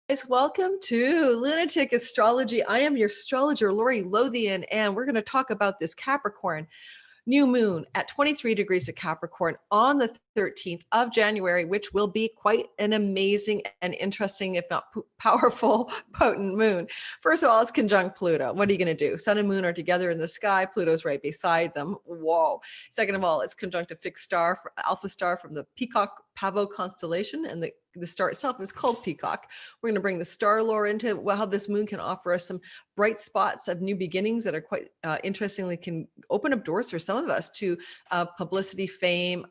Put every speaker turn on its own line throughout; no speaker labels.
Guys, welcome to Lunatic Astrology. I am your astrologer, Lori Lothian, and we're going to talk about this Capricorn New Moon at 23 degrees of Capricorn on the 13th of January, which will be quite an amazing and interesting, if not powerful, potent moon. First of all, it's conjunct Pluto. What are you going to do? Sun and moon are together in the sky. Pluto's right beside them. Whoa. Second of all, it's conjunct a fixed star, alpha star from the Peacock Pavo constellation, and the star itself is called Peacock. We're going to bring the star lore into how this moon can offer us some bright spots of new beginnings that are quite interestingly can open up doors for some of us to publicity, fame,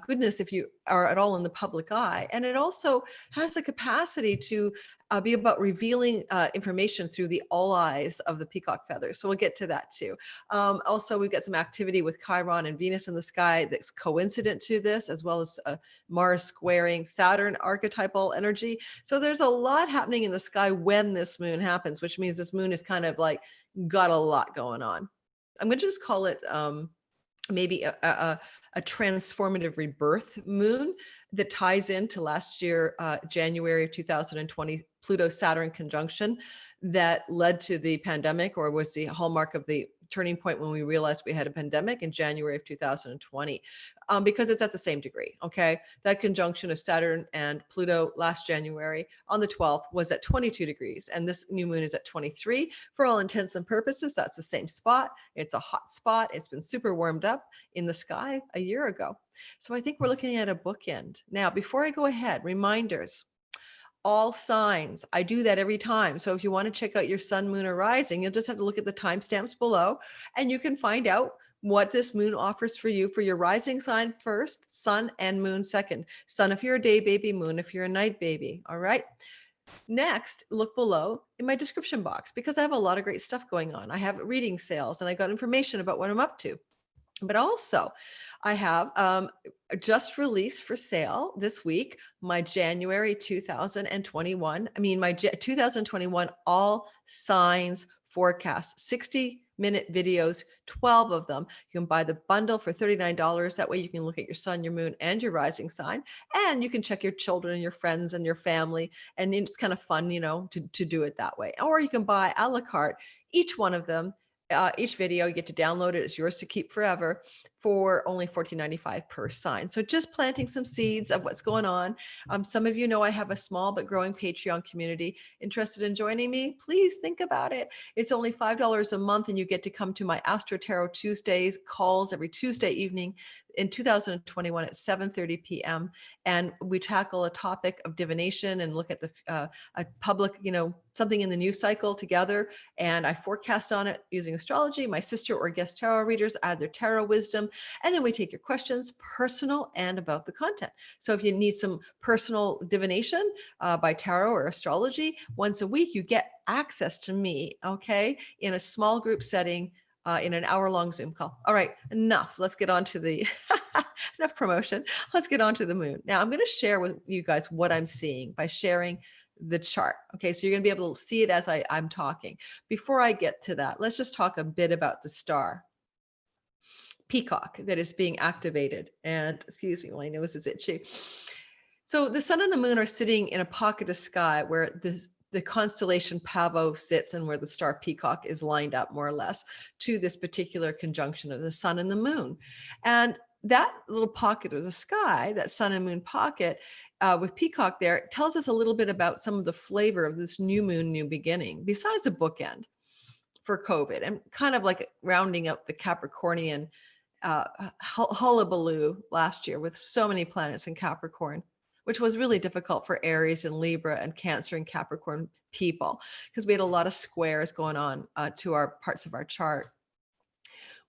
goodness if you are at all in the public eye. And it also has the capacity to be about revealing information through the all eyes of the peacock feathers. So we'll get to that too. Also, we've got some activity with Chiron and Venus in the sky that's coincident to this, as well as Mars squaring Saturn archetypal energy. So there's a lot happening in the sky when this moon happens, which means this moon is kind of like got a lot going on. I'm going to just call it maybe a transformative rebirth moon that ties into last year, January of 2020, Pluto-Saturn conjunction that led to the pandemic, or was the hallmark of the turning point when we realized we had a pandemic in January of 2020, because it's at the same degree, okay? That conjunction of Saturn and Pluto last January on the 12th was at 22 degrees, and this new moon is at 23. For all intents and purposes, that's the same spot. It's a hot spot. It's been super warmed up in the sky a year ago. So I think we're looking at a bookend. Now, before I go ahead, reminders. All signs. I do that every time. So if you want to check out your sun, moon, or rising, you'll just have to look at the timestamps below, and you can find out what this moon offers for you for your rising sign first, sun and moon second. Sun if you're a day baby, moon if you're a night baby. All right. Next, look below in my description box, because I have a lot of great stuff going on. I have reading sales and I got information about what I'm up to. But also, I have just released for sale this week my January 2021, my 2021 all signs forecast, 60-minute videos, 12 of them. You can buy the bundle for $39. That way you can look at your sun, your moon, and your rising sign. And you can check your children and your friends and your family. And it's kind of fun, to do it that way. Or you can buy a la carte, each one of them. Each video, you get to download it. It's yours to keep forever for only $14.95 per sign. So just planting some seeds of what's going on. Some of you know I have a small but growing Patreon community. Interested in joining me? Please think about it. It's only $5 a month, and you get to come to my Astro Tarot Tuesdays calls every Tuesday evening in 2021 at 7:30 p.m. And we tackle a topic of divination and look at the a public, something in the news cycle together. And I forecast on it using astrology. My sister or guest tarot readers add their tarot wisdom. And then we take your questions, personal and about the content. So if you need some personal divination by tarot or astrology, once a week, you get access to me, okay, in a small group setting, in an hour-long Zoom call. All right, enough. Let's get on to the enough promotion. Let's get on to the moon. Now, I'm going to share with you guys what I'm seeing by sharing the chart. Okay, so you're going to be able to see it as I'm talking. Before I get to that, let's just talk a bit about the star Peacock that is being activated. And excuse me, my nose is itchy. So the sun and the moon are sitting in a pocket of sky where the constellation Pavo sits, and where the star Peacock is lined up more or less to this particular conjunction of the sun and the moon. And that little pocket of the sky, that sun and moon pocket with Peacock there, tells us a little bit about some of the flavor of this new moon, new beginning, besides a bookend for COVID, and kind of like rounding up the Capricornian hullabaloo last year with so many planets in Capricorn, which was really difficult for Aries and Libra and Cancer and Capricorn people, because we had a lot of squares going on to our parts of our chart.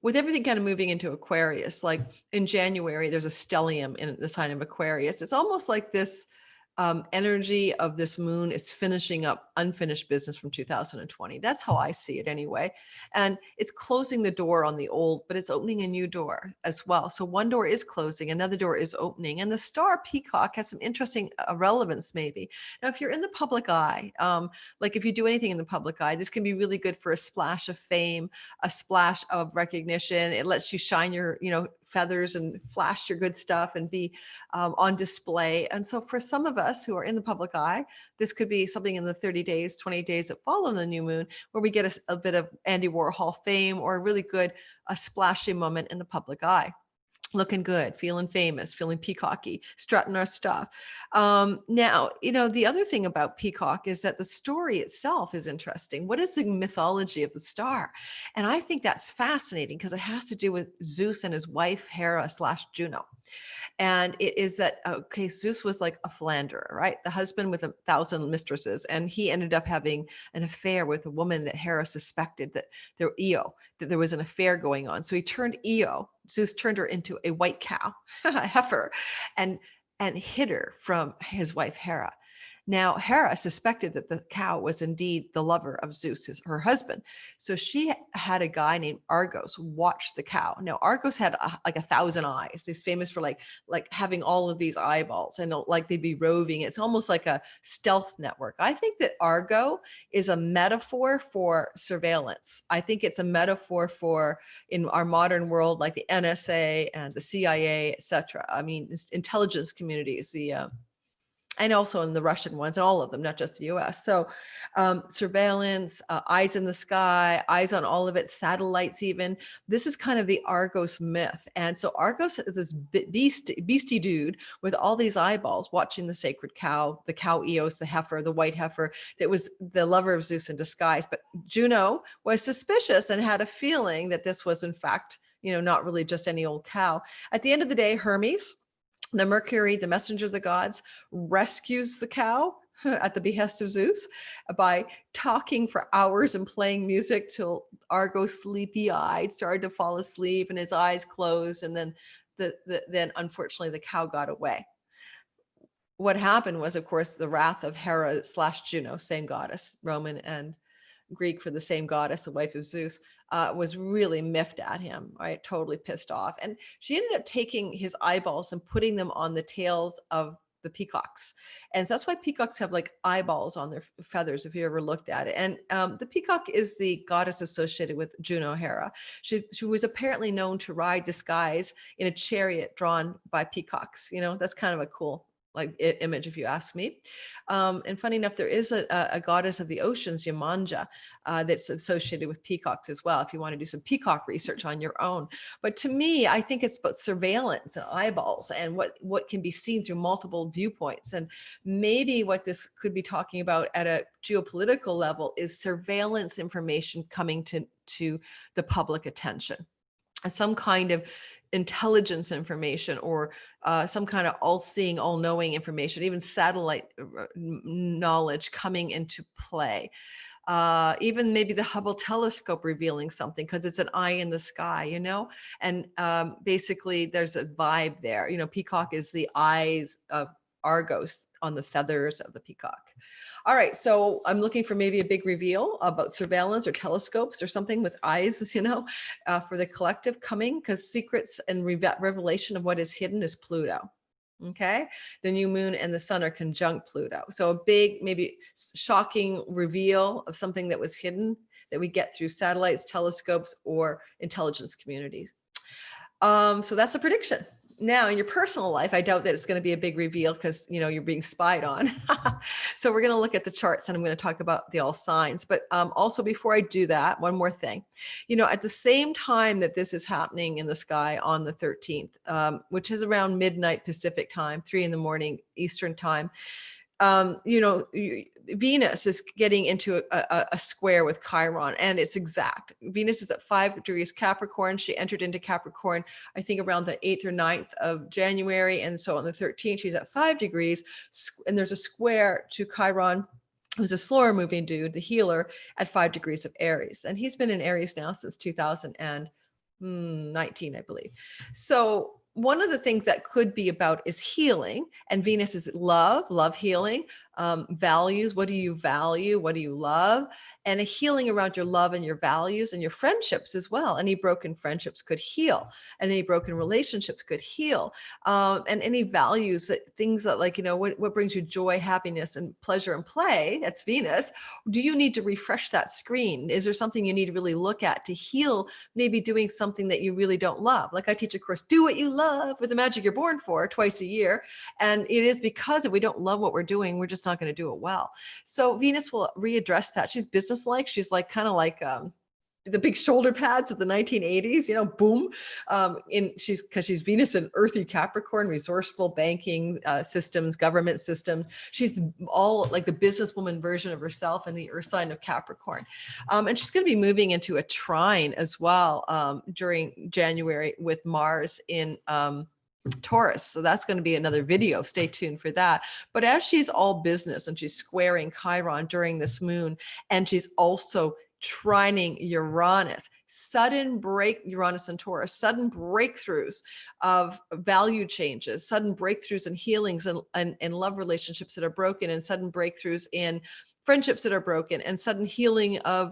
With everything kind of moving into Aquarius, like in January, there's a stellium in the sign of Aquarius. It's almost like this energy of this moon is finishing up unfinished business from 2020. That's how I see it anyway. And it's closing the door on the old, but it's opening a new door as well. So one door is closing, another door is opening. And the star Peacock has some interesting relevance maybe. Now, if you're in the public eye, like if you do anything in the public eye, this can be really good for a splash of fame, a splash of recognition. It lets you shine your, feathers and flash your good stuff and be on display. And so for some of us who are in the public eye, this could be something in the 30 days, 20 days that follow the new moon, where we get a bit of Andy Warhol fame or a really good, a splashy moment in the public eye. Looking good, feeling famous, feeling peacocky, strutting our stuff. Now, the other thing about Peacock is that the story itself is interesting. What is the mythology of the star? And I think that's fascinating because it has to do with Zeus and his wife, Hera/Juno. And it is that, okay, Zeus was like a philanderer, right? The husband with 1,000 mistresses. And he ended up having an affair with a woman that Hera suspected that there was an affair going on. So he turned Zeus turned her into a white cow, a heifer, and hid her from his wife, Hera. Now, Hera suspected that the cow was indeed the lover of Zeus, her husband. So she had a guy named Argos watch the cow. Now, Argos had like 1,000 eyes. He's famous for like having all of these eyeballs, and like they'd be roving. It's almost like a stealth network. I think that Argo is a metaphor for surveillance. I think it's a metaphor for, in our modern world, like the NSA and the CIA, etc. I mean, intelligence communities, and also in the Russian ones, and all of them, not just the US. So surveillance, eyes in the sky, eyes on all of it, satellites even. This is kind of the Argos myth. And so Argos is this beastie dude with all these eyeballs watching the sacred cow, the cow Eos, the heifer, the white heifer, that was the lover of Zeus in disguise. But Juno was suspicious and had a feeling that this was in fact, not really just any old cow. At the end of the day, Hermes, the Mercury, the messenger of the gods, rescues the cow at the behest of Zeus by talking for hours and playing music till Argo, sleepy-eyed, started to fall asleep and his eyes closed. And then then unfortunately the cow got away. What happened was, of course, the wrath of Hera/Juno, same goddess, Roman and Greek for the same goddess, the wife of Zeus, was really miffed at him, right? Totally pissed off. And she ended up taking his eyeballs and putting them on the tails of the peacocks. And so that's why peacocks have like eyeballs on their feathers, if you ever looked at it. And the peacock is the goddess associated with Juno, Hera. She was apparently known to ride disguise in a chariot drawn by peacocks. That's kind of a cool image, if you ask me. And funny enough, there is a goddess of the oceans, Yemanja, that's associated with peacocks as well, if you want to do some peacock research on your own. But to me, I think it's about surveillance and eyeballs and what can be seen through multiple viewpoints. And maybe what this could be talking about at a geopolitical level is surveillance information coming to the public attention. Some kind of intelligence information or some kind of all-seeing, all-knowing information, even satellite knowledge coming into play. Even maybe the Hubble telescope revealing something because it's an eye in the sky, and basically there's a vibe there. Peacock is the eyes of Argos on the feathers of the peacock. All right, so I'm looking for maybe a big reveal about surveillance or telescopes or something with eyes, for the collective coming, because secrets and revelation of what is hidden is Pluto. Okay, the new moon and the sun are conjunct Pluto. So a big, maybe shocking reveal of something that was hidden that we get through satellites, telescopes, or intelligence communities. So that's a prediction. Now, in your personal life, I doubt that it's going to be a big reveal because, you're being spied on. So we're going to look at the charts and I'm going to talk about the all signs. But also before I do that, one more thing. At the same time that this is happening in the sky on the 13th, which is around midnight Pacific time, 3 a.m. Eastern time, Venus is getting into a square with Chiron, and it's exact. Venus is at 5 degrees Capricorn. She entered into Capricorn, I think around the 8th or 9th of January. And so on the 13th, she's at 5 degrees, and there's a square to Chiron, who's a slower moving dude, the healer, at 5 degrees of Aries. And he's been in Aries now since 2019, I believe. So one of the things that could be about is healing, and Venus is love healing, values. What do you value? What do you love? And a healing around your love and your values and your friendships as well. Any broken friendships could heal, and any broken relationships could heal. And any values, things that, like, what brings you joy, happiness, and pleasure and play, that's Venus. Do you need to refresh that screen? Is there something you need to really look at to heal? Maybe doing something that you really don't love. Like I teach a course, Do What You Love with the Magic You're Born For, twice a year. And it is because if we don't love what we're doing, we're just not going to do it well. So Venus will readdress that. She's businesslike. She's like kind of like the big shoulder pads of the 1980s, boom. Because she's Venus in earthy Capricorn, resourceful, banking systems, government systems. She's all like the businesswoman version of herself in the earth sign of Capricorn. And she's going to be moving into a trine as well during January with Mars in Taurus. So that's going to be another video. Stay tuned for that. But as she's all business and she's squaring Chiron during this moon, and she's also trining Uranus, Uranus and Taurus, sudden breakthroughs of value changes, sudden breakthroughs in healings and love relationships that are broken, and sudden breakthroughs in friendships that are broken, and sudden healing of,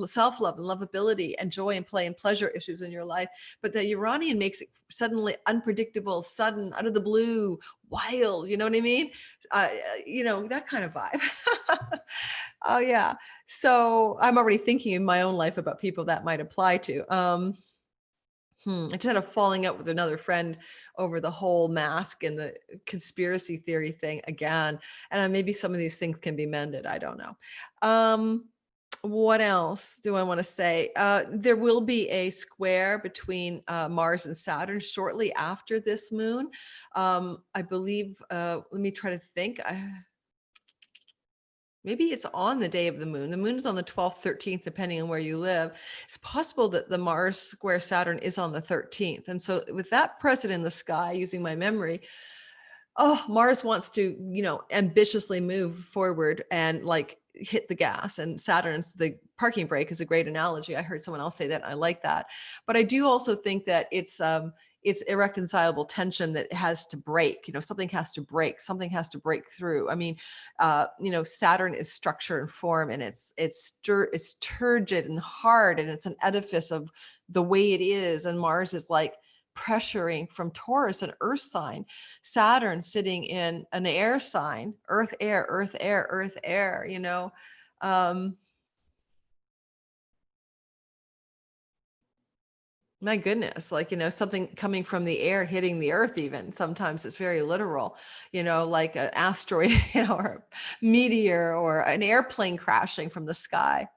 self-love and lovability and joy and play and pleasure issues in your life. But the Uranian makes it suddenly unpredictable, sudden, out of the blue, wild, you know what I mean? That kind of vibe. Oh yeah. So I'm already thinking in my own life about people that might apply to. I just had a falling out with another friend over the whole mask and the conspiracy theory thing again. And maybe some of these things can be mended. I don't know. What else do I want to say? There will be a square between Mars and Saturn shortly after this moon. I believe, let me try to think. Maybe it's on the day of the moon. The moon is on the 12th, 13th, depending on where you live. It's possible that the Mars square Saturn is on the 13th. And so with that present in the sky, using my memory, Mars wants to, ambitiously move forward and like hit the gas, and Saturn's the parking brake is a great analogy. I heard someone else say that, and I like that. But I do also think that it's irreconcilable tension that has to break. Something has to break. Something has to break through. I mean, Saturn is structure and form, and it's turgid and hard, and it's an edifice of the way it is. And Mars is like pressuring from Taurus, an earth sign. Saturn sitting in an air sign, earth, air, earth, air, earth, air. My goodness, like, something coming from the air hitting the earth, even sometimes it's very literal, like an asteroid, or a meteor, or an airplane crashing from the sky.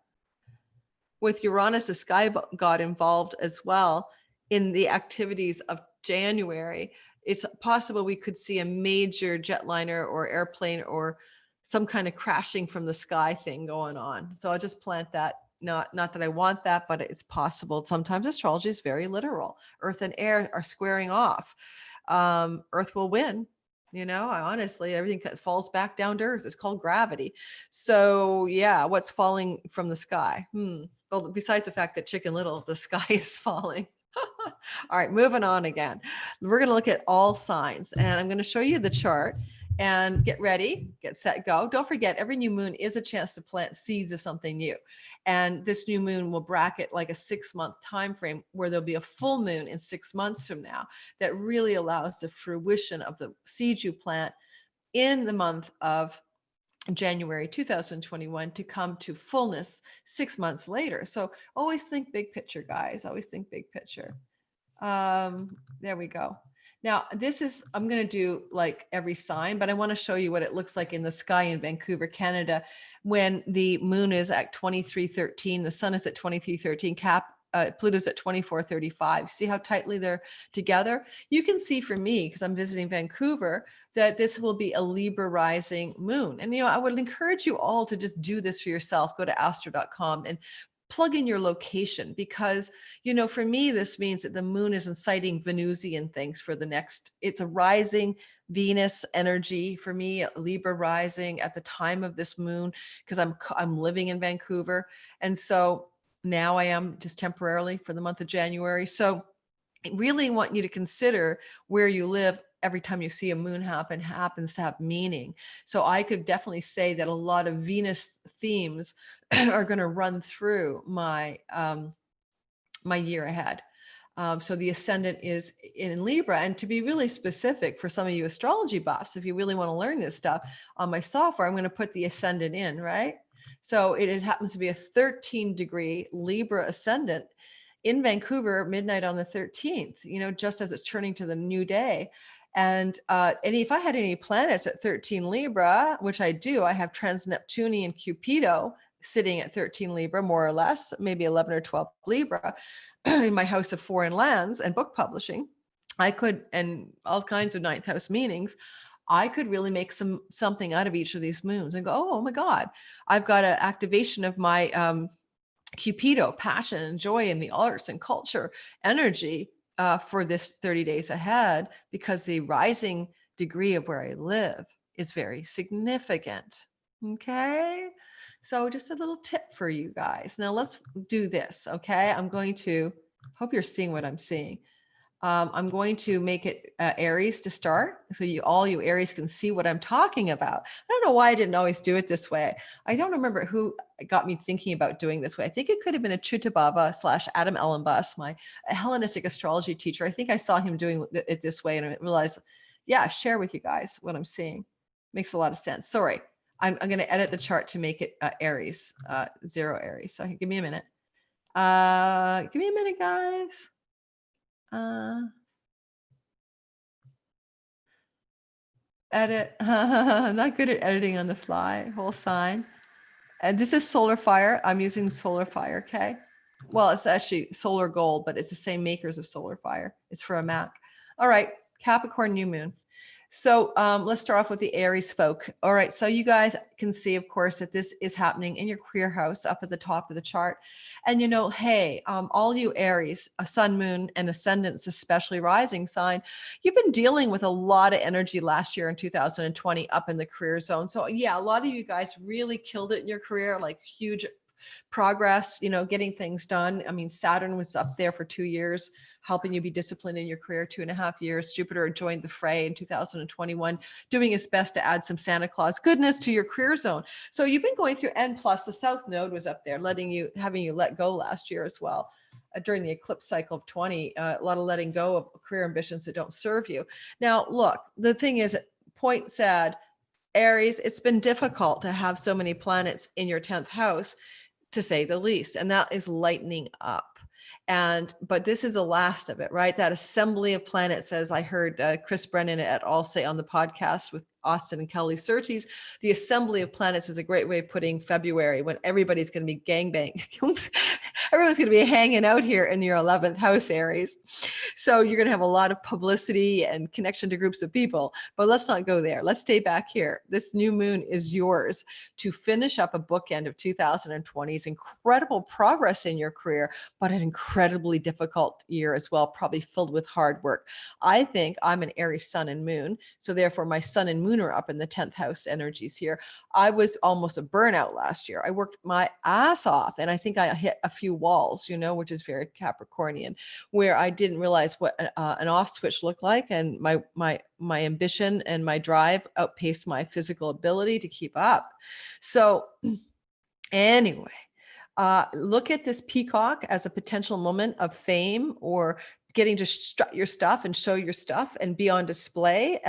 With Uranus, the sky god, involved as well in the activities of January, it's possible we could see a major jetliner or airplane or some kind of crashing from the sky thing going on. So I'll just plant that. Not that I want that, but it's possible. Sometimes astrology is very literal. Earth and air are squaring off. Earth will win. Honestly, everything falls back down to earth. It's called gravity. So yeah, what's falling from the sky? Well, besides the fact that Chicken Little, the sky is falling. All right, moving on again. We're going to look at all signs, and I'm going to show you the chart. And get ready, get set, go. Don't forget, every new moon is a chance to plant seeds of something new. And this new moon will bracket like a 6-month time frame, where there'll be a full moon in 6 months from now that really allows the fruition of the seeds you plant in the month of January 2021 to come to fullness 6 months later. So always think big picture, guys. Always think big picture. There we go. Now, I'm going to do like every sign, but I want to show you what it looks like in the sky in Vancouver, Canada, when the moon is at 2313, the sun is at 2313, Pluto's at 2435. See how tightly they're together? You can see for me, because I'm visiting Vancouver, that this will be a Libra rising moon. And, I would encourage you all to just do this for yourself. Go to astro.com and plug in your location, because, for me, this means that the moon is inciting Venusian things for it's a rising Venus energy for me, Libra rising at the time of this moon, because I'm living in Vancouver. And so now I am just temporarily for the month of January. So I really want you to consider where you live. Every time you see a moon happens to have meaning. So I could definitely say that a lot of Venus themes are going to run through my my year ahead. So the ascendant is in Libra. And to be really specific for some of you astrology buffs, if you really want to learn this stuff on my software, I'm going to put the ascendant in, right? So happens to be a 13-degree Libra ascendant in Vancouver, midnight on the 13th, just as it's turning to the new day. And if I had any planets at 13 Libra, which I do, I have Trans-Neptunian Cupido sitting at 13 Libra, more or less, maybe 11 or 12 Libra in my house of foreign lands and book publishing. I could, and all kinds of ninth house meanings, I could really make something out of each of these moons and go, oh my God, I've got an activation of my Cupido, passion and joy in the arts and culture energy for this 30 days ahead, because the rising degree of where I live is very significant. Okay. So just a little tip for you guys. Now let's do this. Okay. I'm going to, hope you're seeing what I'm seeing. I'm going to make it Aries to start. So all you Aries can see what I'm talking about. I don't know why I didn't always do it this way. I don't remember who got me thinking about doing this way. I think it could have been a Chutabava / Adam Ellenbus, my Hellenistic astrology teacher. I think I saw him doing it this way and I realized, yeah, share with you guys what I'm seeing. Makes a lot of sense. Sorry. I'm going to edit the chart to make it Aries, 0 Aries. So give me a minute. Give me a minute, guys. Edit. I'm not good at editing on the fly. Whole sign. And this is Solar Fire. I'm using Solar Fire. Okay. Well, it's actually Solar Gold, but it's the same makers of Solar Fire. It's for a Mac. All right. Capricorn New Moon. So let's start off with the Aries folk. All right. So you guys can see, of course, that this is happening in your career house up at the top of the chart. And, hey, all you Aries, a sun, moon, and ascendants, especially rising sign, you've been dealing with a lot of energy last year in 2020 up in the career zone. So yeah, a lot of you guys really killed it in your career, like huge progress, getting things done. I mean, Saturn was up there for 2 years, helping you be disciplined in your career, 2.5 years. Jupiter joined the fray in 2021, doing his best to add some Santa Claus goodness to your career zone. So you've been going through, and plus the South Node was up there, having you let go last year as well. During the eclipse cycle of 20, a lot of letting go of career ambitions that don't serve you. Now, look, the thing is, point said, Aries, it's been difficult to have so many planets in your 10th house, to say the least, and that is lightening up. But this is the last of it, right? That assembly of planets, as I heard Chris Brennan et al. Say on the podcast with Austin and Kelly Surtees, the assembly of planets is a great way of putting February, when everybody's going to be gangbang. Everyone's going to be hanging out here in your 11th house, Aries. So you're going to have a lot of publicity and connection to groups of people, but let's not go there. Let's stay back here. This new moon is yours to finish up a bookend of 2020's incredible progress in your career, but an incredibly difficult year as well, probably filled with hard work. I think I'm an Aries sun and moon, so therefore my sun and moon are up in the 10th house energies here. I was almost a burnout last year. I worked my ass off, and I think I hit a few walls, which is very Capricornian, where I didn't realize what an off switch looked like, and my ambition and my drive outpaced my physical ability to keep up. So anyway, look at this Peacock as a potential moment of fame, or getting to strut your stuff and show your stuff and be on display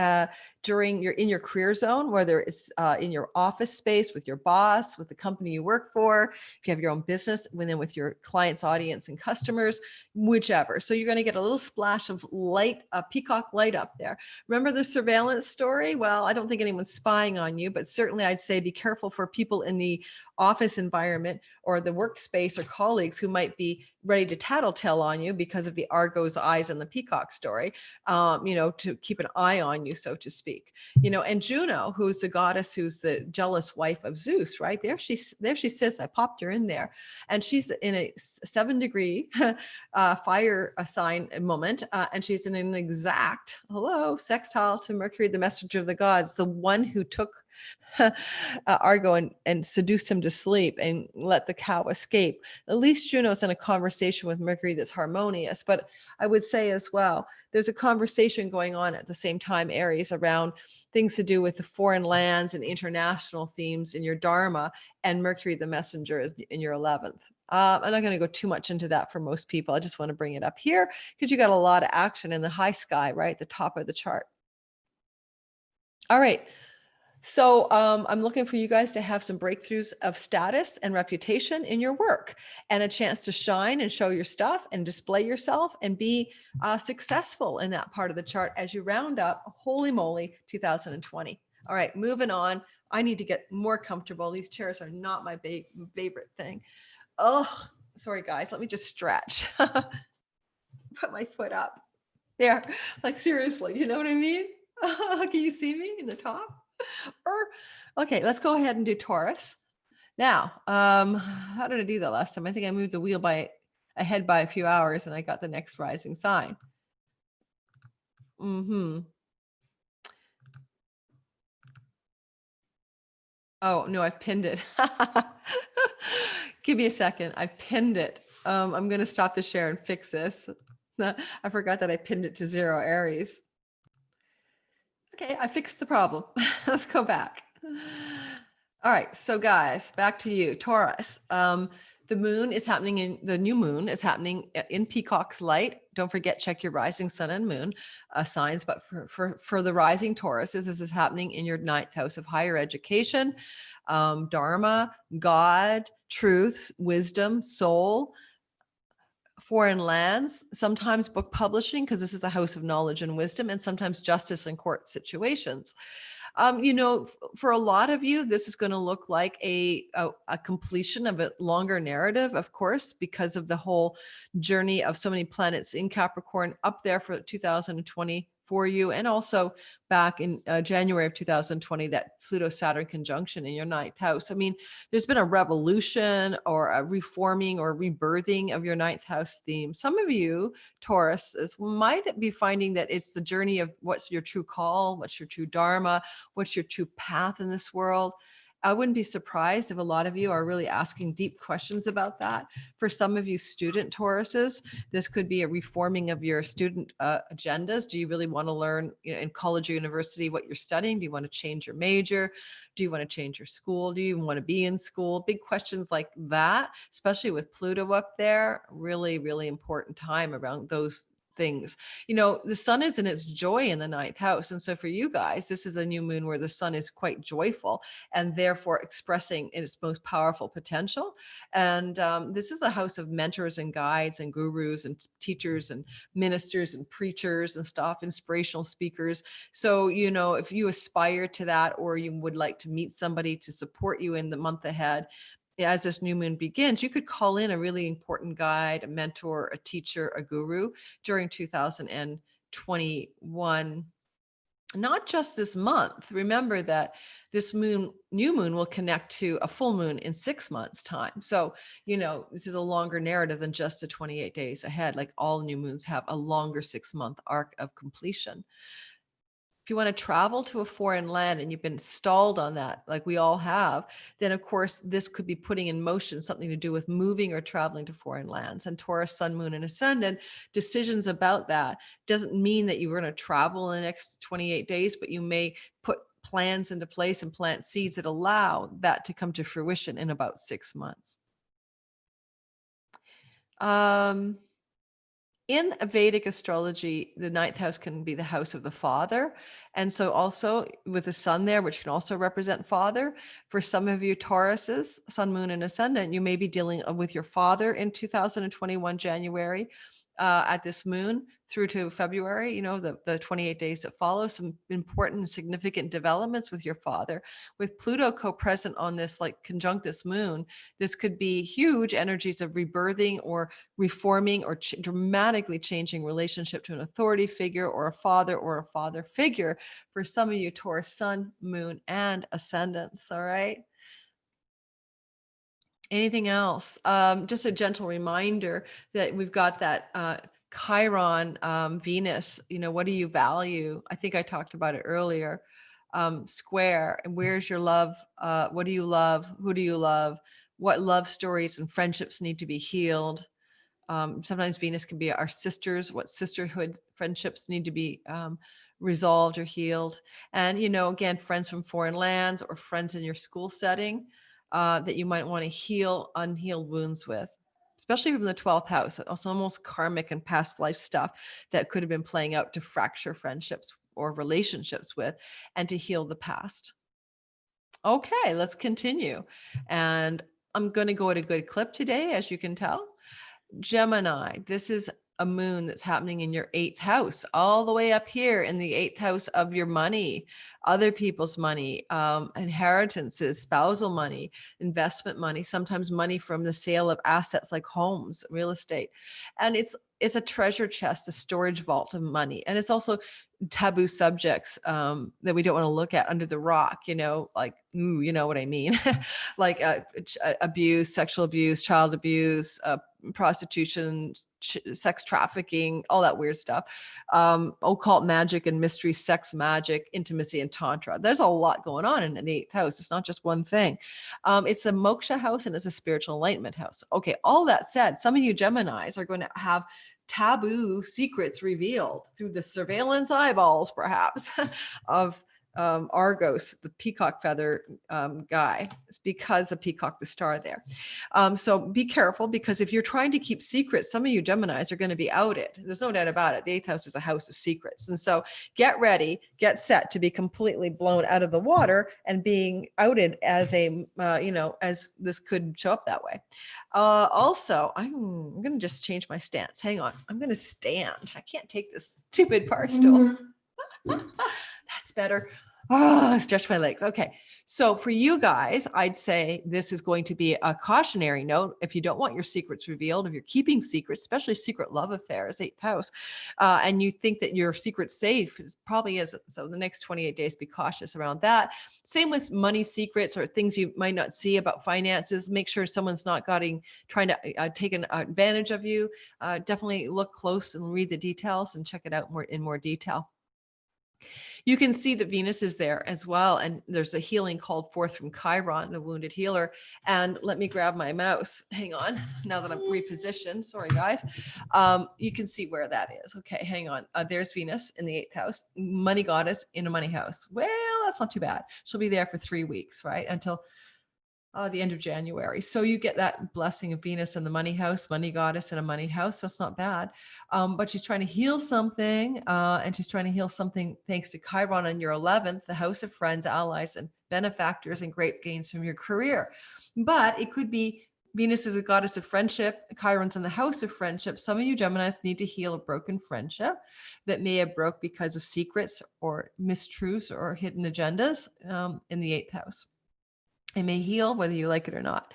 in your career zone, whether it's in your office space with your boss, with the company you work for, if you have your own business, with your clients, audience, and customers, whichever. So you're going to get a little splash of light, peacock light up there. Remember the surveillance story? Well, I don't think anyone's spying on you, but certainly I'd say be careful for people in the office environment or the workspace or colleagues who might be ready to tattletale on you because of the Argo's eyes and the peacock story, to keep an eye on you, so to speak. And Juno, who's the goddess, who's the jealous wife of Zeus, right? There she sits. I popped her in there, and she's in a 7-degree fire sign moment, and she's in an exact sextile to Mercury, the messenger of the gods, the one who took Argo and seduce him to sleep and let the cow escape. At least Juno's in a conversation with Mercury that's harmonious. But I would say as well, there's a conversation going on at the same time, Aries, around things to do with the foreign lands and international themes in your Dharma, and Mercury, the messenger, is in your 11th. I'm not going to go too much into that for most people. I just want to bring it up here because you got a lot of action in the high sky, right? The top of the chart. All right. So I'm looking for you guys to have some breakthroughs of status and reputation in your work and a chance to shine and show your stuff and display yourself and be successful in that part of the chart as you round up, holy moly, 2020. All right, moving on. I need to get more comfortable. These chairs are not my favorite thing. Oh, sorry guys, let me just stretch. Put my foot up there. Like seriously, you know what I mean? Can you see me in the top? Okay, let's go ahead and do Taurus. Now, how did I do that last time? I think I moved the wheel ahead by a few hours and I got the next rising sign. Oh, no, I've pinned it. Give me a second. I've pinned it. I'm going to stop the share and fix this. I forgot that I pinned it to 0 Aries. Okay, I fixed the problem. Let's go back. All right, so guys, back to you, Taurus. The moon is happening the new moon is happening in Peacock's light. Don't forget, check your rising sun and moon signs. But for the rising Tauruses, this is happening in your 9th house of higher education, Dharma, God, truth, wisdom, soul, foreign lands, sometimes book publishing, because this is a house of knowledge and wisdom, and sometimes justice and court situations. For a lot of you, this is going to look like a completion of a longer narrative, of course, because of the whole journey of so many planets in Capricorn up there for 2020 for you, and also back in January of 2020, that Pluto-Saturn conjunction in your 9th house. I mean, there's been a revolution or a reforming or rebirthing of your 9th house theme. Some of you, Tauruses, might be finding that it's the journey of what's your true call, what's your true Dharma, what's your true path in this world. I wouldn't be surprised if a lot of you are really asking deep questions about that. For some of you student Tauruses, this could be a reforming of your student agendas. Do you really want to learn in college or university what you're studying? Do you want to change your major? Do you want to change your school? Do you even want to be in school? Big questions like that, especially with Pluto up there. Really, really important time around those things. The sun is in its joy in the 9th house. And so for you guys, this is a new moon where the sun is quite joyful and therefore expressing its most powerful potential. And this is a house of mentors and guides and gurus and teachers and ministers and preachers and stuff, inspirational speakers. So, if you aspire to that, or you would like to meet somebody to support you in the month ahead, as this new moon begins, you could call in a really important guide, a mentor, a teacher, a guru during 2021. Not just this month. Remember that this new moon will connect to a full moon in 6 months' time. So, this is a longer narrative than just the 28 days ahead. Like all new moons have a longer 6-month arc of completion. If you want to travel to a foreign land and you've been stalled on that, like we all have, then of course, this could be putting in motion something to do with moving or traveling to foreign lands. And Taurus, sun, moon, and ascendant, decisions about that doesn't mean that you're going to travel in the next 28 days, but you may put plans into place and plant seeds that allow that to come to fruition in about 6 months. In Vedic astrology, the 9th house can be the house of the father. And so also with the sun there, which can also represent father, for some of you Tauruses, sun, moon, and ascendant, you may be dealing with your father in 2021, January, at this moon through to February, the 28 days that follow, some important and significant developments with your father. With Pluto co-present on this, like conjunct this moon, this could be huge energies of rebirthing or reforming or dramatically changing relationship to an authority figure or a father figure for some of you Taurus, sun, moon, and ascendants. All right. Anything else? Just a gentle reminder that we've got that Chiron Venus, what do you value? I think I talked about it earlier. square. And where's your love? What do you love? Who do you love? What love stories and friendships need to be healed? Sometimes Venus can be our sisters. What sisterhood friendships need to be resolved or healed? And, again, friends from foreign lands or friends in your school setting that you might want to heal unhealed wounds with, especially from the 12th house. Also almost karmic and past life stuff that could have been playing out to fracture friendships or relationships with and to heal the past. Okay, let's continue. And I'm going to go at a good clip today, as you can tell. Gemini, this is a moon that's happening in your 8th house, all the way up here in the 8th house of your money, other people's money, inheritances, spousal money, investment money, sometimes money from the sale of assets like homes, real estate. And it's a treasure chest, a storage vault of money. And it's also taboo subjects that we don't want to look at under the rock, like, you know what I mean? Like abuse, sexual abuse, child abuse, prostitution, sex trafficking, all that weird stuff, occult magic and mystery, sex magic, intimacy, and tantra. There's a lot going on in the 8th house. It's not just one thing. It's a moksha house and it's a spiritual enlightenment house. Okay, all that said, some of you Geminis are going to have taboo secrets revealed through the surveillance eyeballs, perhaps, of Argos, the peacock feather guy. It's because of Peacock, the star there. So be careful, because if you're trying to keep secrets, some of you Geminis are going to be outed. There's no doubt about it. The 8th house is a house of secrets. And so get ready, get set to be completely blown out of the water and being outed as as this could show up that way. Also, I'm going to just change my stance. Hang on. I'm going to stand. I can't take this stupid bar stool. That's better. Oh, stretch my legs. Okay. So for you guys, I'd say this is going to be a cautionary note. If you don't want your secrets revealed, if you're keeping secrets, especially secret love affairs, 8th house, and you think that your secret's safe, it probably isn't. So the next 28 days, be cautious around that. Same with money secrets or things you might not see about finances. Make sure someone's not trying to take an advantage of you. Definitely look close and read the details and check it out in more detail. You can see that Venus is there as well. And there's a healing called forth from Chiron, the wounded healer. And let me grab my mouse. Hang on. Now that I'm repositioned. Sorry, guys. You can see where that is. Okay, hang on. There's Venus in the 8th house, money goddess in a money house. Well, that's not too bad. She'll be there for 3 weeks, right? Until the end of January. So you get that blessing of Venus in the money house, money goddess in a money house. That's not bad. But she's trying to heal something. And she's trying to heal something thanks to Chiron in your 11th, the house of friends, allies, and benefactors and great gains from your career. But it could be Venus is a goddess of friendship. Chiron's in the house of friendship. Some of you Geminis need to heal a broken friendship that may have broke because of secrets or mistruths or hidden agendas in the 8th house. It may heal whether you like it or not.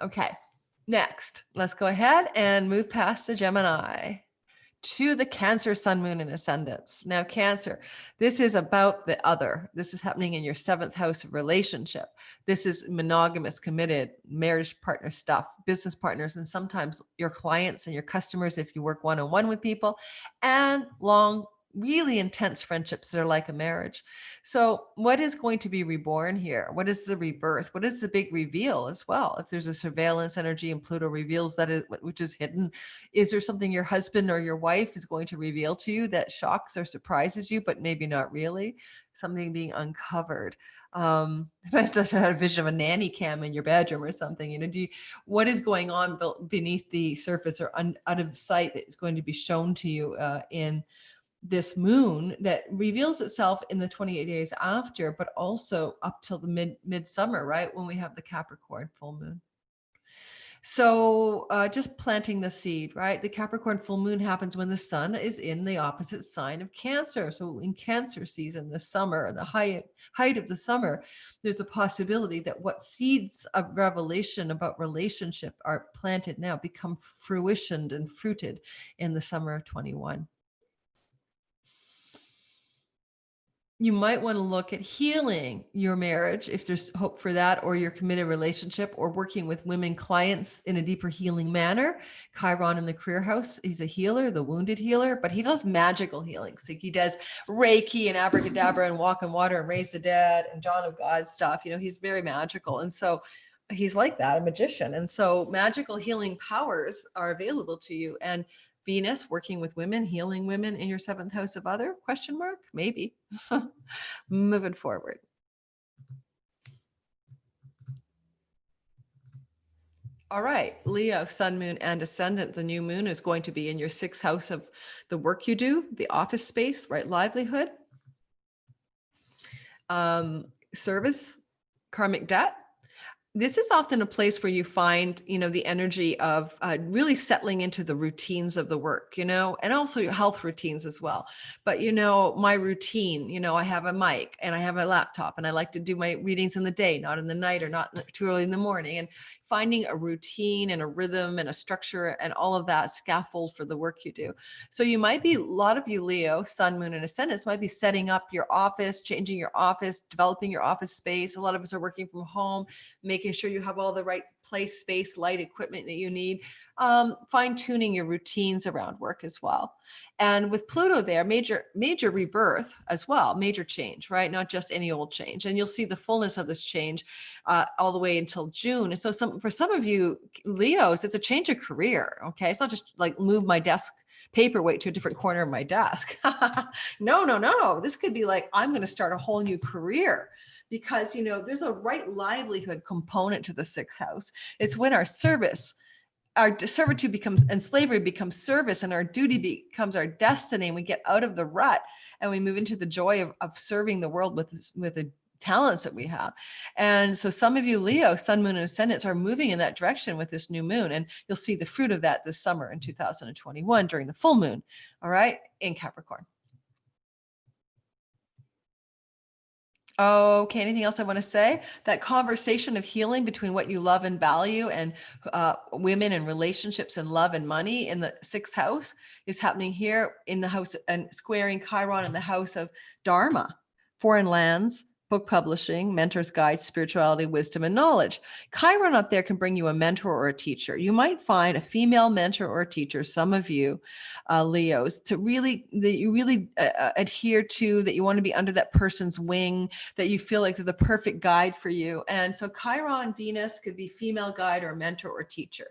Okay, next, let's go ahead and move past the Gemini to the Cancer, Sun, Moon, and Ascendants. Now, Cancer, this is about the other. This is happening in your 7th house of relationship. This is monogamous, committed, marriage partner stuff, business partners, and sometimes your clients and your customers if you work one-on-one with people, and long, really intense friendships that are like a marriage. So what is going to be reborn here? What is the rebirth? What is the big reveal as well? If there's a surveillance energy and Pluto reveals that which is hidden, is there something your husband or your wife is going to reveal to you that shocks or surprises you, but maybe not really? Something being uncovered. I just had a vision of a nanny cam in your bedroom or something. What is going on beneath the surface or out of sight that is going to be shown to you in this moon that reveals itself in the 28 days after, but also up till the midsummer, right? When we have the Capricorn full moon. So just planting the seed, right? The Capricorn full moon happens when the sun is in the opposite sign of Cancer. So in Cancer season, the summer, the height of the summer, there's a possibility that what seeds of revelation about relationship are planted now become fruitioned and fruited in the summer of 21. You might want to look at healing your marriage if there's hope for that, or your committed relationship, or working with women clients in a deeper healing manner. Chiron in the career house, he's a healer, the wounded healer, but he does magical healings. Like he does Reiki and abracadabra and walk in water and raise the dead and John of God stuff. You know, he's very magical. And so he's like that, a magician. And so magical healing powers are available to you. And Venus working with women, healing women in your seventh house of other, question mark, maybe. Moving forward. All right, Leo, sun, moon, and ascendant. The new moon is going to be in your sixth house of the work you do, the office space, right? Livelihood, service, karmic debt. This is often a place where you find, you know, the energy of really settling into the routines of the work, you know, and also your health routines as well. But, you know, my routine, you know, I have a mic and I have a laptop and I like to do my readings in the day, not in the night or not too early in the morning. And finding a routine and a rhythm and a structure and all of that scaffold for the work you do. So you might be, a lot of you Leo, sun, moon, and ascendants might be setting up your office, changing your office, developing your office space. A lot of us are working from home, making sure you have all the right place, space, light, equipment that you need, fine tuning your routines around work as well. And with Pluto there, major rebirth as well, major change, right? Not just any old change. And you'll see the fullness of this change all the way until June. And so for some of you Leos, it's a change of career. Okay. It's not just like move my desk paperweight to a different corner of my desk. No. This could be like, I'm going to start a whole new career. Because, you know, there's a right livelihood component to the sixth house. It's when our servitude becomes, and slavery becomes service, and our duty becomes our destiny, and we get out of the rut and we move into the joy of serving the world with the talents that we have. And so some of you Leo, sun, moon, and ascendants are moving in that direction with this new moon, and you'll see the fruit of that this summer in 2021 during the full moon, all right, in Capricorn. Okay, anything else I want to say? That conversation of healing between what you love and value and women and relationships and love and money in the sixth house is happening here in the house and squaring Chiron in the house of Dharma, foreign lands, book publishing, mentor's guides, spirituality, wisdom, and knowledge. Chiron up there can bring you a mentor or a teacher. You might find a female mentor or a teacher, some of you Leos, that you really adhere to, that you want to be under that person's wing, that you feel like they're the perfect guide for you. And so Chiron Venus could be female guide or mentor or teacher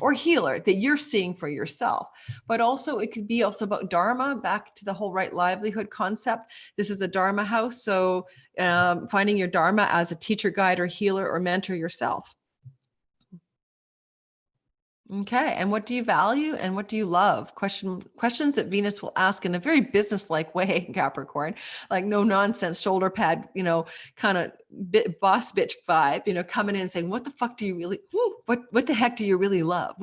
or healer that you're seeing for yourself. But also it could be also about Dharma, back to the whole right livelihood concept. This is a Dharma house. So finding your Dharma as a teacher, guide, or healer or mentor yourself. Okay. And what do you value and what do you love? Questions that Venus will ask in a very business-like way, Capricorn, like no nonsense shoulder pad, you know, kind of boss bitch vibe, you know, coming in and saying, what the fuck do you really, what the heck do you really love?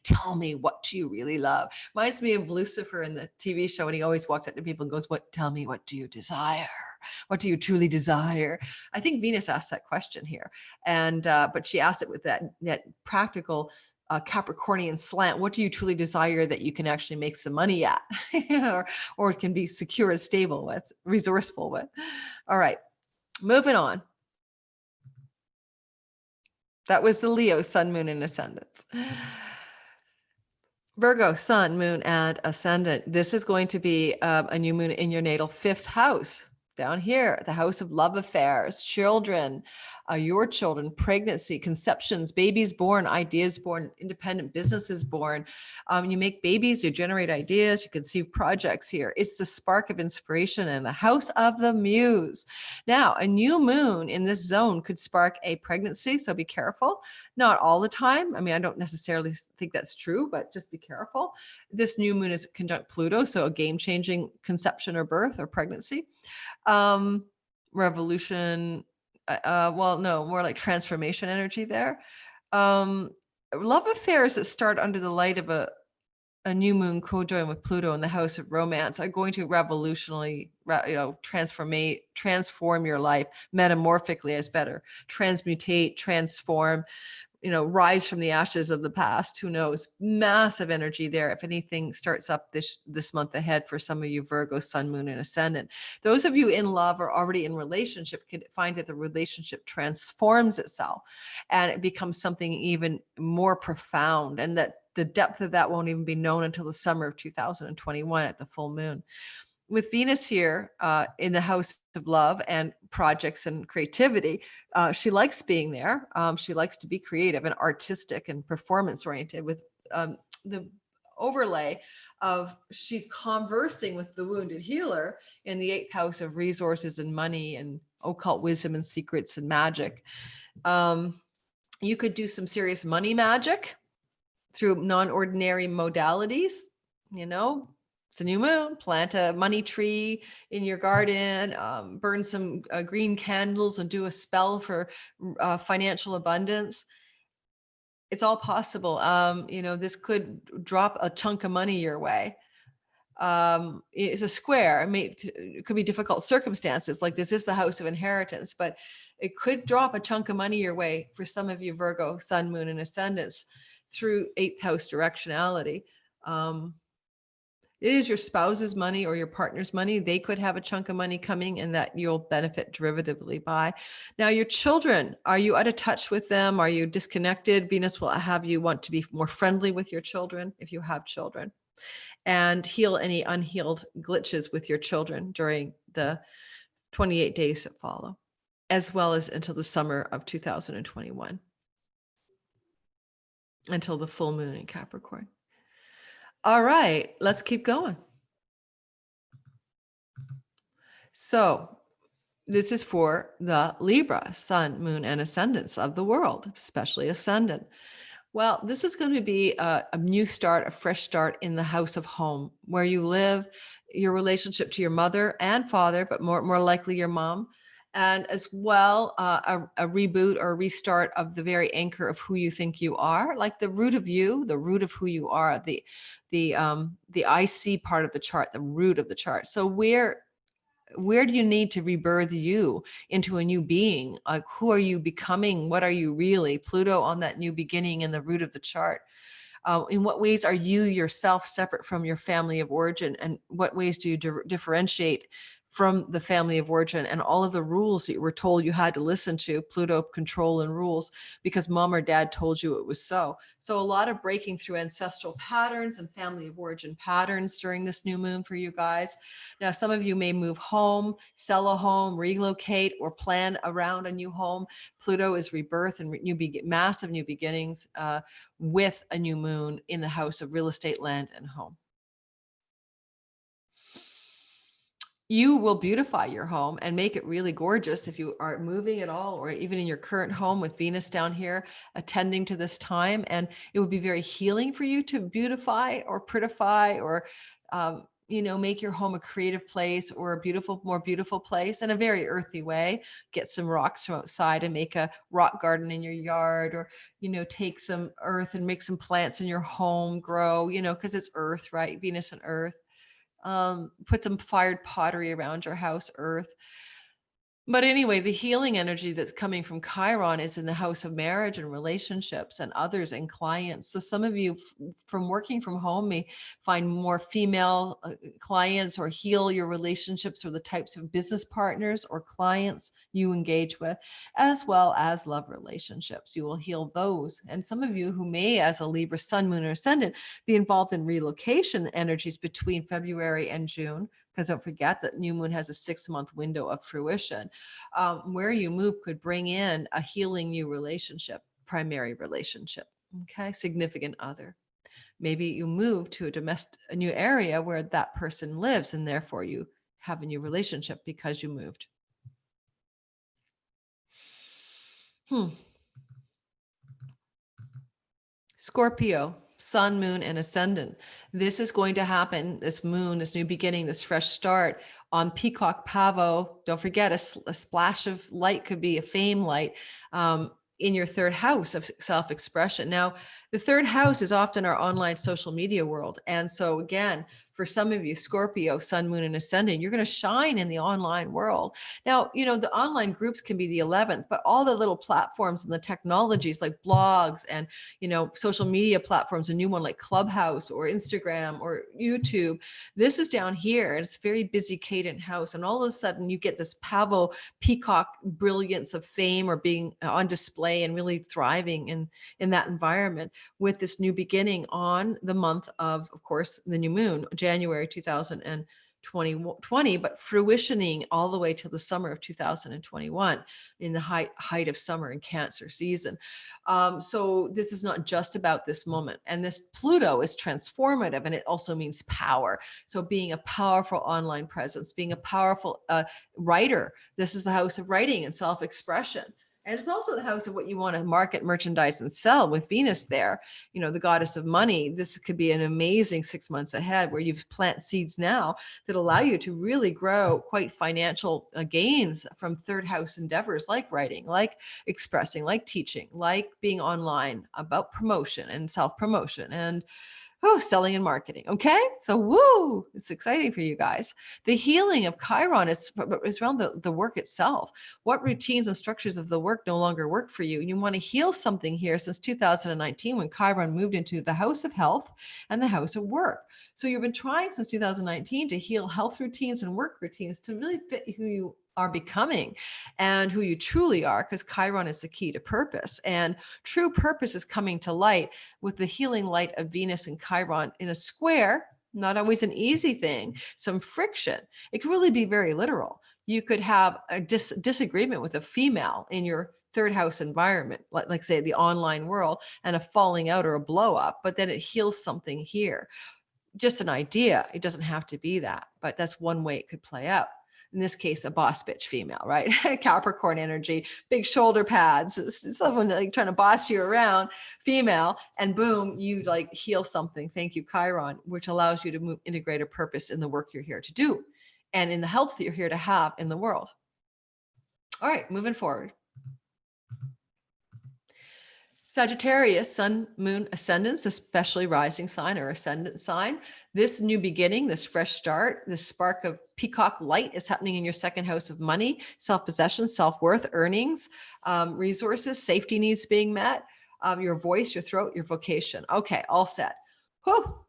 Tell me, what do you really love? Reminds me of Lucifer in the TV show. And he always walks up to people and goes, tell me, what do you desire? What do you truly desire? I think Venus asked that question here. And, but she asked it with that practical, Capricornian slant. What do you truly desire that you can actually make some money at, or it can be secure and stable with, resourceful with? All right, moving on. That was the Leo, sun, moon, and ascendants. Virgo, sun, moon, and ascendant. This is going to be a new moon in your natal fifth house. Down here, the house of love affairs, children, your children, pregnancy, conceptions, babies born, ideas born, independent businesses born. You make babies, you generate ideas, you conceive projects here. It's the spark of inspiration in the house of the muse. Now, a new moon in this zone could spark a pregnancy, so be careful. Not all the time. I mean, I don't necessarily think that's true, but just be careful. This new moon is conjunct Pluto, so a game-changing conception or birth or pregnancy. Revolution, well, no, more like transformation energy there. Love affairs that start under the light of a new moon co-join with Pluto in the house of romance are going to revolutionally, transform your life metamorphically, as better, transmutate, transform, rise from the ashes of the past. Who knows? Massive energy there. If anything starts up this month ahead for some of you Virgo, Sun, Moon, and Ascendant. Those of you in love or already in relationship can find that the relationship transforms itself and it becomes something even more profound, and that the depth of that won't even be known until the summer of 2021 at the full moon. With Venus here in the house of love and projects and creativity, she likes being there. She likes to be creative and artistic and performance oriented, with the overlay of she's conversing with the wounded healer in the 8th house of resources and money and occult wisdom and secrets and magic. You could do some serious money magic through non-ordinary modalities. It's a new moon, plant a money tree in your garden, burn some green candles and do a spell for financial abundance. It's all possible. This could drop a chunk of money your way. It's a square. It could be difficult circumstances, like this is the house of inheritance, but it could drop a chunk of money your way for some of you Virgo, Sun, Moon, and Ascendants through 8th house directionality. It is your spouse's money or your partner's money. They could have a chunk of money coming and that you'll benefit derivatively by. Now, your children, are you out of touch with them? Are you disconnected? Venus will have you want to be more friendly with your children if you have children, and heal any unhealed glitches with your children during the 28 days that follow, as well as until the summer of 2021, until the full moon in Capricorn. All right, let's keep going. So this is for the Libra, Sun, Moon, and Ascendants of the world, especially Ascendant. Well, this is going to be a new start, a fresh start in the house of home, where you live, your relationship to your mother and father, but more likely your mom, and as well a reboot or restart of the very anchor of who you think you are, like the root of you, the root of who you are, the IC part of the chart, the root of the chart. So where do you need to rebirth you into a new being? Like, who are you becoming? What are you really? Pluto on that new beginning in the root of the chart. In what ways are you yourself separate from your family of origin? And what ways do you differentiate from the family of origin and all of the rules that you were told you had to listen to, Pluto control and rules, because mom or dad told you it was so. So a lot of breaking through ancestral patterns and family of origin patterns during this new moon for you guys. Now, some of you may move home, sell a home, relocate, or plan around a new home. Pluto is rebirth and massive new beginnings with a new moon in the house of real estate, land, and home. You will beautify your home and make it really gorgeous if you are moving at all, or even in your current home with Venus down here attending to this time. And it would be very healing for you to beautify or prettify or, make your home a creative place or a more beautiful place in a very earthy way. Get some rocks from outside and make a rock garden in your yard, or, take some earth and make some plants in your home grow, because it's earth, right? Venus and earth. Put some fired pottery around your house, earth. But anyway, the healing energy that's coming from Chiron is in the house of marriage and relationships and others and clients. So some of you from working from home may find more female clients, or heal your relationships or the types of business partners or clients you engage with, as well as love relationships. You will heal those. And some of you who may, as a Libra, Sun, Moon, or Ascendant, be involved in relocation energies between February and June, because don't forget that new moon has a 6-month window of fruition. Where you move could bring in a healing new relationship, primary relationship, okay, significant other. Maybe you move to a new area where that person lives, and therefore you have a new relationship because you moved. Scorpio, Sun, Moon, and Ascendant. This is going to happen, this moon, this new beginning, this fresh start on Peacock Pavo. Don't forget, a splash of light could be a fame light in your 3rd house of self-expression. Now, the 3rd house is often our online social media world. And so again, For some of you, Scorpio, sun, moon, and ascendant, you're going to shine in the online world. Now, the online groups can be the 11th, but all the little platforms and the technologies like blogs and, social media platforms, a new one like Clubhouse or Instagram or YouTube, this is down here. It's a very busy cadent house. And all of a sudden you get this Peacock brilliance of fame or being on display and really thriving in that environment with this new beginning on the month of course, the new moon, January 2020, but fruitioning all the way till the summer of 2021 in the height of summer and Cancer season. So this is not just about this moment. And this Pluto is transformative, and it also means power. So being a powerful online presence, being a powerful writer. This is the house of writing and self-expression. And it's also the house of what you want to market, merchandise, and sell with Venus there, the goddess of money. This could be an amazing 6 months ahead where you've plant seeds now that allow you to really grow quite financial gains from third house endeavors like writing, like expressing, like teaching, like being online, about promotion and self-promotion and selling and marketing. Okay. So woo, it's exciting for you guys. The healing of Chiron is around the work itself. What routines and structures of the work no longer work for you? You want to heal something here since 2019 when Chiron moved into the house of health and the house of work. So you've been trying since 2019 to heal health routines and work routines to really fit who you are becoming and who you truly are, because Chiron is the key to purpose, and true purpose is coming to light with the healing light of Venus and Chiron in a square. Not always an easy thing, some friction. It can really be very literal. You could have a disagreement with a female in your third house environment, like say the online world, and a falling out or a blow up, but then it heals something here. Just an idea. It doesn't have to be that, but that's one way it could play out. In this case, a boss bitch female, right? Capricorn energy, big shoulder pads, someone like trying to boss you around, female, and boom, you like heal something. Thank you, Chiron, which allows you to integrate a purpose in the work you're here to do and in the health that you're here to have in the world. All right, moving forward. Sagittarius, sun, moon, ascendants, especially rising sign or ascendant sign. This new beginning, this fresh start, this spark of peacock light is happening in your second house of money, self-possession, self-worth, earnings, resources, safety needs being met, your voice, your throat, your vocation. Okay, all set. Whew.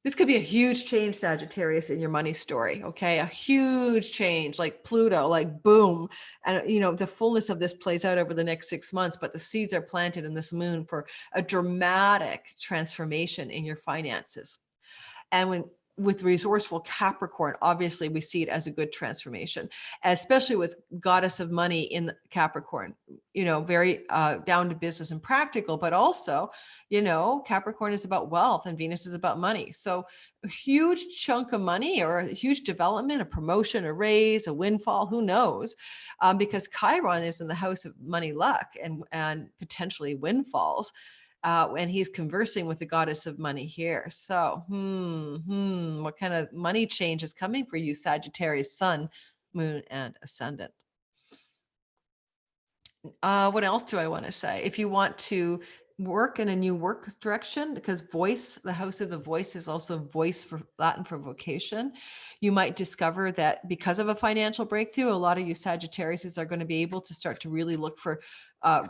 This could be a huge change, Sagittarius, in your money story. Okay. A huge change like Pluto, like boom. And, the fullness of this plays out over the next 6 months, but the seeds are planted in this moon for a dramatic transformation in your finances. And with resourceful Capricorn, obviously we see it as a good transformation, especially with goddess of money in Capricorn, very down to business and practical, but also, Capricorn is about wealth and Venus is about money. So a huge chunk of money or a huge development, a promotion, a raise, a windfall, who knows? Because Chiron is in the house of money, luck, and potentially windfalls. And he's conversing with the goddess of money here. So, what kind of money change is coming for you, Sagittarius, sun, moon, and ascendant? What else do I want to say? If you want to work in a new work direction, because voice, the house of the voice is also voice for Latin for vocation. You might discover that because of a financial breakthrough, a lot of you Sagittarius are going to be able to start to really look for a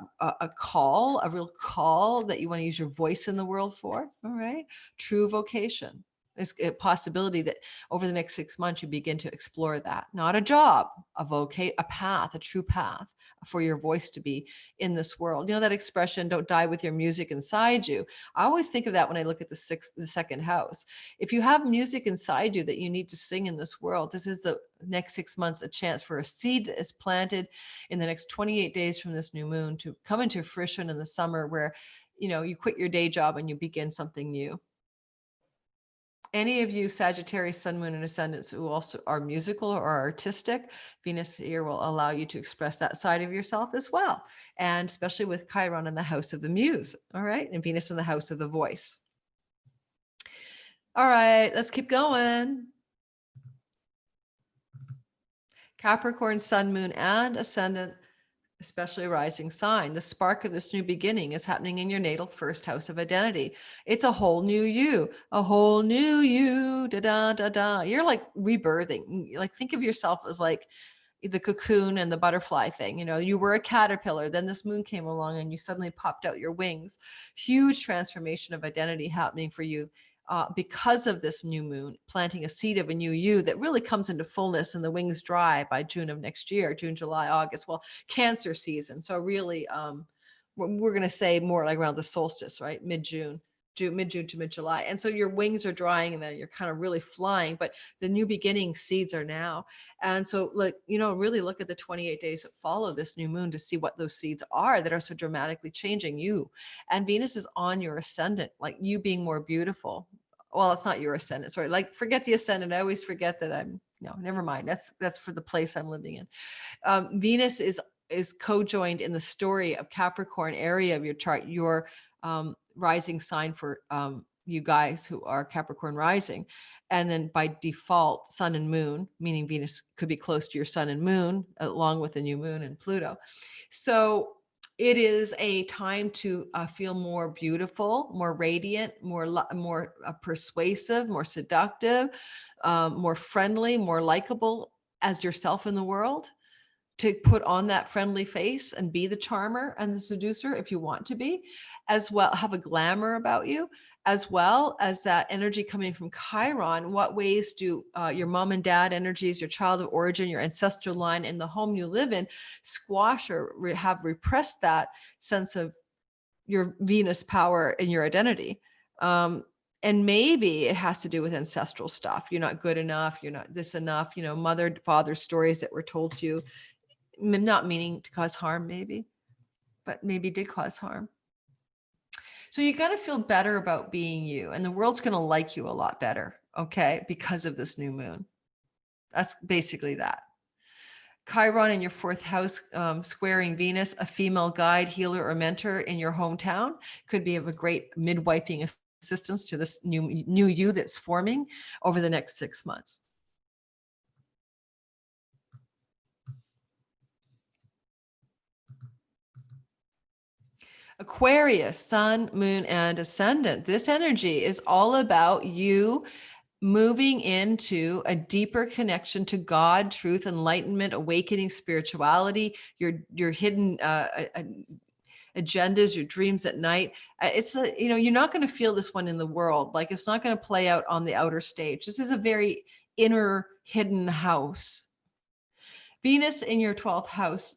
real call that you want to use your voice in the world for. All right. True vocation. It's a possibility that over the next 6 months, you begin to explore that. Not a job, a path, a true path for your voice to be in this world. That expression, don't die with your music inside you. I always think of that when I look at the second house. If you have music inside you that you need to sing in this world, this is the next 6 months, a chance for a seed that is planted in the next 28 days from this new moon to come into fruition in the summer where, you quit your day job and you begin something new. Any of you Sagittarius, sun, moon, and ascendants who also are musical or artistic, Venus here will allow you to express that side of yourself as well. And especially with Chiron in the house of the muse. All right. And Venus in the house of the voice. All right, let's keep going. Capricorn, sun, moon, and ascendant. especially a rising sign. The spark of this new beginning is happening in your natal first house of identity. It's a whole new you, a whole new you, da da da da. You're like rebirthing. Like think of yourself as like the cocoon and the butterfly thing. You know, you were a caterpillar, then this moon came along and you suddenly popped out your wings. Huge transformation of identity happening for you. Because of this new moon, planting a seed of a new you that really comes into fullness and the wings dry by June of next year, June, July, August, well, Cancer season. So really, we're going to say more like around the solstice, right? Mid-June to mid-July. And so your wings are drying and then you're kind of really flying, but the new beginning seeds are now. And so like, you know, really look at the 28 days that follow this new moon to see what those seeds are that are so dramatically changing you. And Venus is on your ascendant, like you being more beautiful. Well, it's not your ascendant, sorry. Like forget the ascendant. I always forget that no, never mind. That's for the place I'm living in. Venus is co-joined in the story of Capricorn area of your chart, your rising sign for you guys who are Capricorn rising. And then by default, sun and moon, meaning Venus could be close to your sun and moon, along with the new moon and Pluto. So it is a time to feel more beautiful, more radiant, more persuasive, more seductive, more friendly, more likable as yourself in the world, to put on that friendly face and be the charmer and the seducer if you want to be, as well, have a glamour about you, as well as that energy coming from Chiron. What ways do your mom and dad energies, your child of origin, your ancestral line, and the home you live in squash or have repressed that sense of your Venus power in your identity? And maybe it has to do with ancestral stuff. You're not good enough. You're not this enough. You know, mother, father stories that were told to you, not meaning to cause harm, maybe, but maybe did cause harm. So you got to feel better about being you, and the world's going to like you a lot better, okay, because of this new moon. That's basically that. Chiron in your fourth house, squaring Venus, a female guide, healer, or mentor in your hometown, could be of a great midwifing assistance to this new you that's forming over the next 6 months. Aquarius, sun, moon, and ascendant. This energy is all about you moving into a deeper connection to God, truth, enlightenment, awakening, spirituality, your hidden agendas, your dreams at night. It's you know, you're not going to feel this one in the world. Like it's not going to play out on the outer stage. This is a very inner hidden house. Venus in your 12th house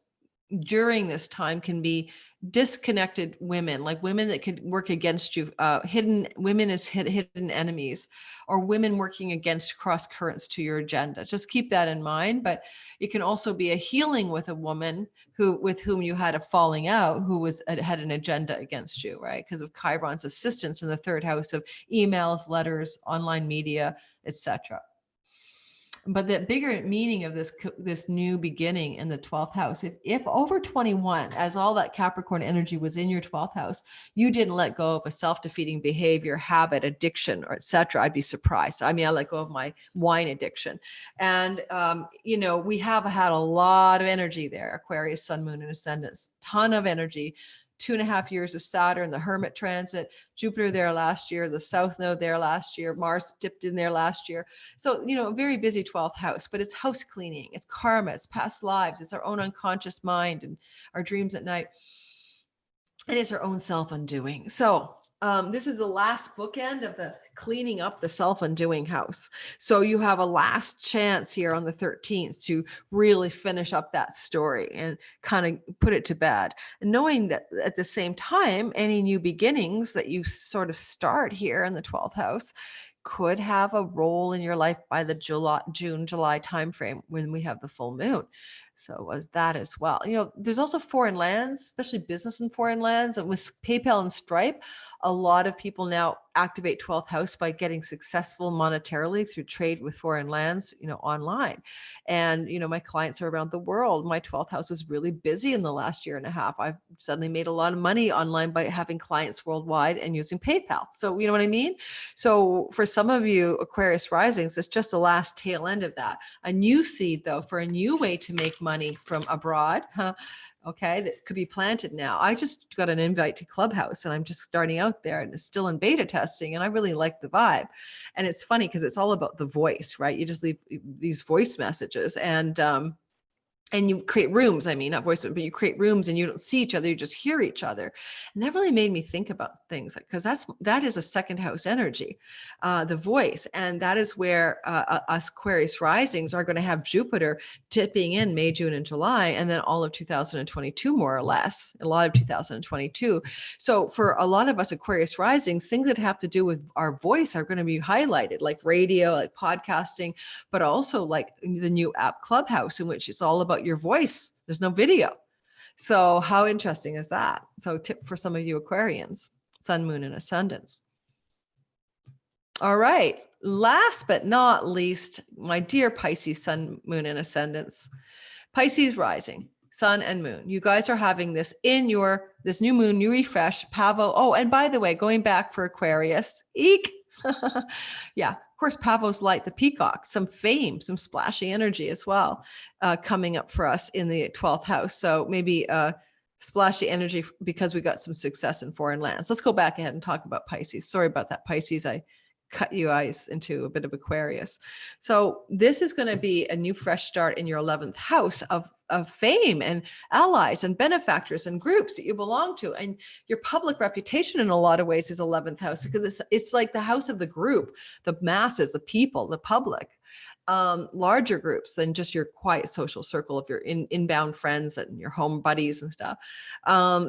during this time can be disconnected women, like women that could work against you, hidden women as hidden enemies, or women working against cross currents to your agenda. Just keep that in mind. But it can also be a healing with a woman with whom you had a falling out, who had an agenda against you, right? Because of Chiron's assistance in the third house of emails, letters, online media, etc. But the bigger meaning of this new beginning in the 12th house, if over 21, as all that Capricorn energy was in your 12th house, you didn't let go of a self-defeating behavior, habit, addiction, or etc., I'd be surprised. I mean, I let go of my wine addiction. And, you know, we have had a lot of energy there, Aquarius, sun, moon, and ascendants, ton of energy. 2.5 years of Saturn, the Hermit transit, Jupiter there last year, the South Node there last year, Mars dipped in there last year. So, you know, a very busy 12th house, but it's house cleaning, it's karma, it's past lives, it's our own unconscious mind and our dreams at night. And it's our own self-undoing. So this is the last bookend of the cleaning up the self-undoing house. So you have a last chance here on the 13th to really finish up that story and kind of put it to bed. And knowing that at the same time, any new beginnings that you sort of start here in the 12th house could have a role in your life by the June, July timeframe when we have the full moon. So was that as well. You know, there's also foreign lands, especially business in foreign lands. And with PayPal and Stripe, a lot of people now activate 12th house by getting successful monetarily through trade with foreign lands, you know, online. And, you know, my clients are around the world. My 12th house was really busy in the last year and a half. I've suddenly made a lot of money online by having clients worldwide and using PayPal. So, you know what I mean? So for some of you Aquarius risings, it's just the last tail end of that. A new seed, though, for a new way to make money from abroad, okay, that could be planted now. I just got an invite to Clubhouse and I'm just starting out there and it's still in beta testing and I really like the vibe. And it's funny because it's all about the voice, right? You just leave these voice messages and you create rooms. I mean, not voice, but you create rooms and you don't see each other, you just hear each other. And that really made me think about things because that is a second house energy, the voice. And that is where us Aquarius risings are going to have Jupiter dipping in May, June, and July, and then all of 2022, more or less, a lot of 2022. So for a lot of us Aquarius risings, things that have to do with our voice are going to be highlighted, like radio, like podcasting, but also like the new app Clubhouse, in which it's all about your voice. There's no video. So how interesting is that? So tip for some of you Aquarians, sun, moon, and ascendants. All right. Last but not least, my dear Pisces, sun, moon, and ascendants. Pisces rising, sun and moon. You guys are having this in this new moon, new refresh, Pavo. Oh, and by the way, going back for Aquarius, eek. Yeah, of course, Pavo's light, the Peacock, some fame, some splashy energy as well, coming up for us in the 12th house. So maybe splashy energy because we got some success in foreign lands. Let's go back ahead and talk about Pisces. Sorry about that, Pisces. I cut you guys into a bit of Aquarius. So this is going to be a new fresh start in your 11th house of fame and allies and benefactors and groups that you belong to. And your public reputation in a lot of ways is 11th house because it's like the house of the group, the masses, the people, the public. Larger groups than just your quiet social circle of your inbound friends and your home buddies and stuff.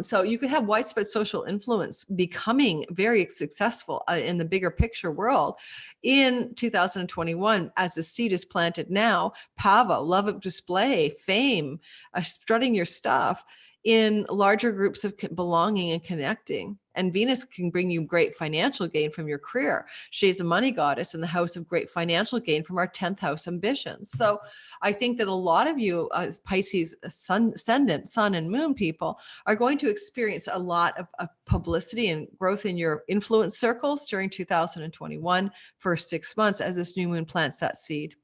So you could have widespread social influence, becoming very successful in the bigger picture world in 2021 as the seed is planted now. Pavo, love of display, fame, strutting your stuff in larger groups of belonging and connecting. And Venus can bring you great financial gain from your career. She's a money goddess in the house of great financial gain from our 10th house ambitions. So I think that a lot of you Pisces ascendant, sun and moon people are going to experience a lot of publicity and growth in your influence circles during 2021 first 6 months as this new moon plants that seed.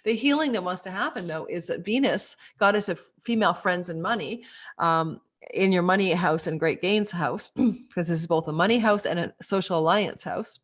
The healing that wants to happen, though, is that Venus, goddess of female friends and money, in your money house and great gains house, because this is both a money house and a social alliance house,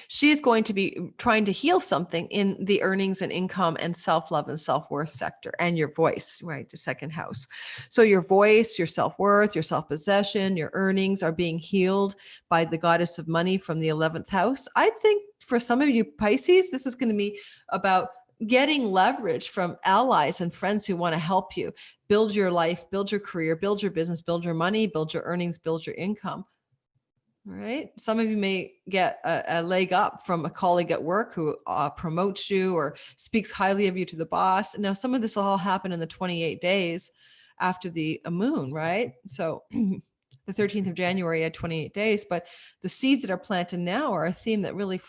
she is going to be trying to heal something in the earnings and income and self-love and self-worth sector and your voice, right? The second house. So your voice, your self-worth, your self-possession, your earnings are being healed by the goddess of money from the 11th house. I think for some of you Pisces, this is going to be about getting leverage from allies and friends who want to help you build your life, build your career, build your business, build your money, build your earnings, build your income. All right. Some of you may get a leg up from a colleague at work who promotes you or speaks highly of you to the boss. Now, some of this will all happen in the 28 days after the moon, right? So the 13th of January at 28 days, but the seeds that are planted now are a theme that really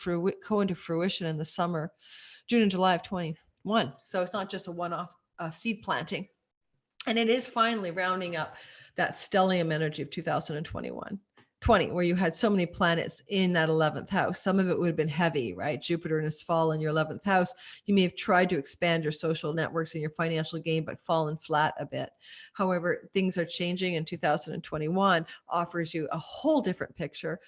go into fruition in the summer, June and July of 21. So it's not just a one-off seed planting. And it is finally rounding up that stellium energy of 2021. 20, where you had so many planets in that 11th house. Some of it would have been heavy, right? Jupiter in his fall in your 11th house. You may have tried to expand your social networks and your financial gain, but fallen flat a bit. However, things are changing, and 2021 offers you a whole different picture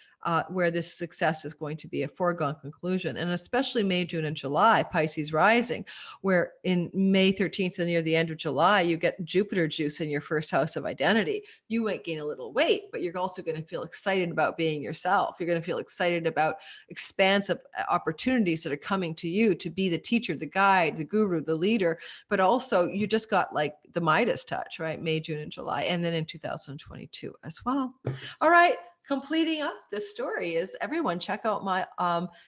where this success is going to be a foregone conclusion. And especially May, June, and July, Pisces rising, where in May 13th and near the end of July, you get Jupiter juice in your first house of identity. You might gain a little weight, but you're also going to feel excited about being yourself. You're going to feel excited about expansive opportunities that are coming to you to be the teacher, the guide, the guru, the leader, but also you just got like the Midas touch, right? May, June, and July, and then in 2022 as well. All right. Completing up this story is everyone check out my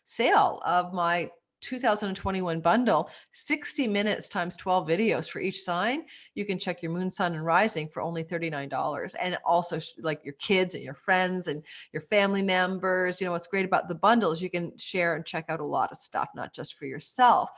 sale of my 2021 bundle, 60 minutes times 12 videos for each sign. You can check your moon, sun, and rising for only $39. And also like your kids and your friends and your family members. You know, what's great about the bundle is you can share and check out a lot of stuff, not just for yourself.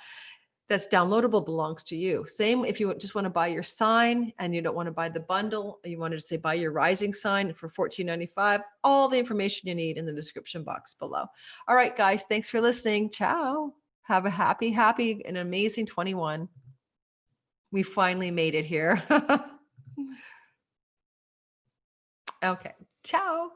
That's downloadable belongs to you. Same if you just want to buy your sign and you don't want to buy the bundle, you wanted to say buy your rising sign for $14.95, all the information you need in the description box below. All right, guys, thanks for listening. Ciao. Have a happy, and amazing 21. We finally made it here. Okay. Ciao.